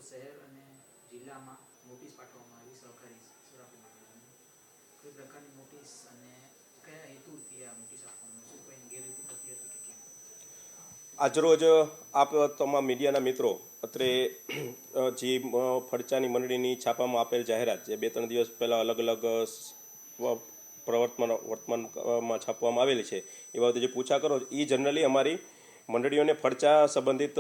શહેર અને જિલ્લામાં નોટિસ પાઠવવામાં આવી સહકારી સુરાપી મંડળોને કઈ પ્રકારની નોટિસ અને કયા હેતુથી આ નોટિસ આપવામાં શું કોઈ ગેરરીતિ થતી હતી કે કેમ? આજરોજ આપ તમામ મીડિયાના મિત્રો અત્રે જે ફડચાની મંડળીની છાપામાં આપેલ જાહેરાત જે 2-3 દિવસ પહેલાં અલગ અલગ વર્તમાનમાં છાપવામાં આવેલી છે એ બાબતે જે પૂછા કરો એ જનરલી અમારી મંડળીઓને ફડચા સંબંધિત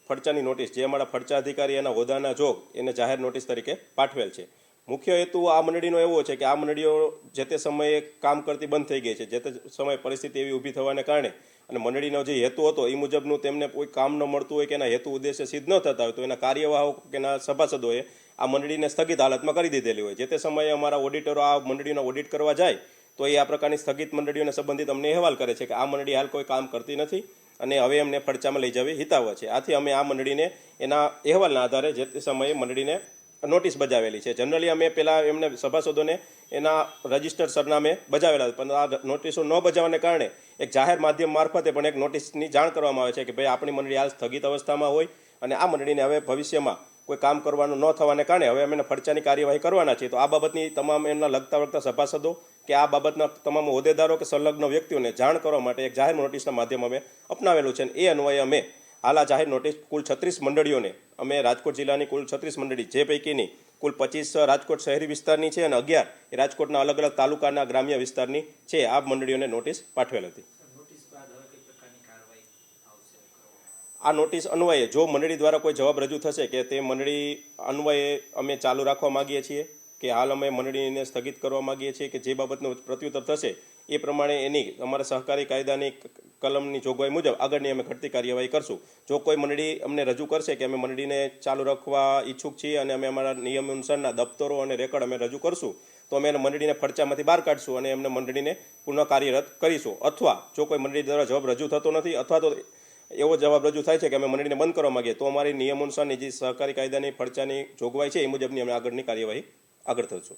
ફડચાની નોટિસ જે અમારા ફડચા અધિકારી એના હોદ્દાના જોગ એને જાહેર નોટિસ તરીકે પાઠવેલ છે. મુખ્ય હેતુ આ મંડળીનો એવો છે કે આ મંડળીઓ જે તે સમયે કામ કરતી બંધ થઈ ગઈ છે. જે તે સમયે પરિસ્થિતિ એવી ઊભી થવાને કારણે અને મંડળીનો જે હેતુ હતો એ મુજબનું તેમને કોઈ કામ ન મળતું હોય કે એના હેતુ ઉદ્દેશ્ય સિદ્ધ ન થતા હોય તો એના કાર્યવાહો કે એના સભાસદોએ આ મંડળીને સ્થગિત હાલતમાં કરી દીધેલી હોય. જે તે સમયે અમારા ઓડિટરો આ મંડળીનો ઓડિટ કરવા જાય તો એ આ પ્રકારની સ્થગિત મંડળીઓને સંબંધિત અમને અહેવાલ કરે છે કે આ મંડળી હાલ કોઈ કામ કરતી નથી અને હવે એમને ફડચામાં લઈ જવી હિતાવહ છે. આથી અમે આ મંડળીને એના અહેવાલના આધારે જે તે સમયે મંડળીને નોટિસ બજાવેલી છે. જનરલી અમે પહેલાં એમને સભાસદોને એના રજિસ્ટર્ડ સરનામે બજાવેલા પણ આ નોટિસો ન બજાવવાને કારણે એક જાહેર માધ્યમ મારફતે પણ એક નોટિસની જાણ કરવામાં આવે છે કે ભાઈ આપણી મંડળી હાલ સ્થગિત અવસ્થામાં હોય અને આ મંડળીને હવે ભવિષ્યમાં કોઈ કામ કરવાનું ન થવાને કારણે હવે અમે ફડચાની કાર્યવાહી કરવાના છીએ. તો આ બાબતની તમામ એમના લગતા વળગતા સભાસદો કે આ બાબતના તમામ હોદ્દેદારો કે સંલગ્ન વ્યક્તિઓને જાણ કરવા માટે એક જાહેર નોટિસના માધ્યમ અમે અપનાવેલું છે. અને એ અન્વયે અમે હાલ આ જાહેર નોટિસ કુલ 36 મંડળીઓને અમે રાજકોટ જિલ્લાની કુલ 36 મંડળી જે પૈકીની કુલ 25 રાજકોટ શહેરી વિસ્તારની છે અને 11 એ રાજકોટના અલગ અલગ તાલુકાના ગ્રામ્ય વિસ્તારની છે આ મંડળીઓને નોટિસ પાઠવેલ હતી. આ નોટિસ અન્વયે જો મંડળી દ્વારા કોઈ જવાબ રજૂ થશે કે તે મંડળી અન્વયે અમે ચાલુ રાખવા માગીએ છીએ કે હાલ અમે મંડળીને સ્થગિત કરવા માગીએ છીએ કે જે બાબતનો પ્રત્યુત્તર થશે એ પ્રમાણે એની અમારા સહકારી કાયદાની કલમની જોગવાઈ મુજબ આગળની અમે ઘટતી કાર્યવાહી કરશું. જો કોઈ મંડળી અમને રજૂ કરશે કે અમે મંડળીને ચાલુ રાખવા ઈચ્છુક છીએ અને અમે અમારા નિયમ અનુસારના દફતરો અને રેકર્ડ અમે રજૂ કરશું તો અમે મંડળીને ફડચામાંથી બહાર કાઢશું અને એમને મંડળીને પુનઃ કાર્યરત કરીશું. અથવા જો કોઈ મંડળી દ્વારા જવાબ રજૂ થતો નથી અથવા તો એવો જવાબ રજૂ થાય છે કે અમે મંડળીને બંધ કરવા માગીએ તો અમારી નિયમ અનુસારની જે સહકારી કાયદાની ફડચાની જોગવાઈ છે એ મુજબની અમે આગળની કાર્યવાહી આગળ થશું.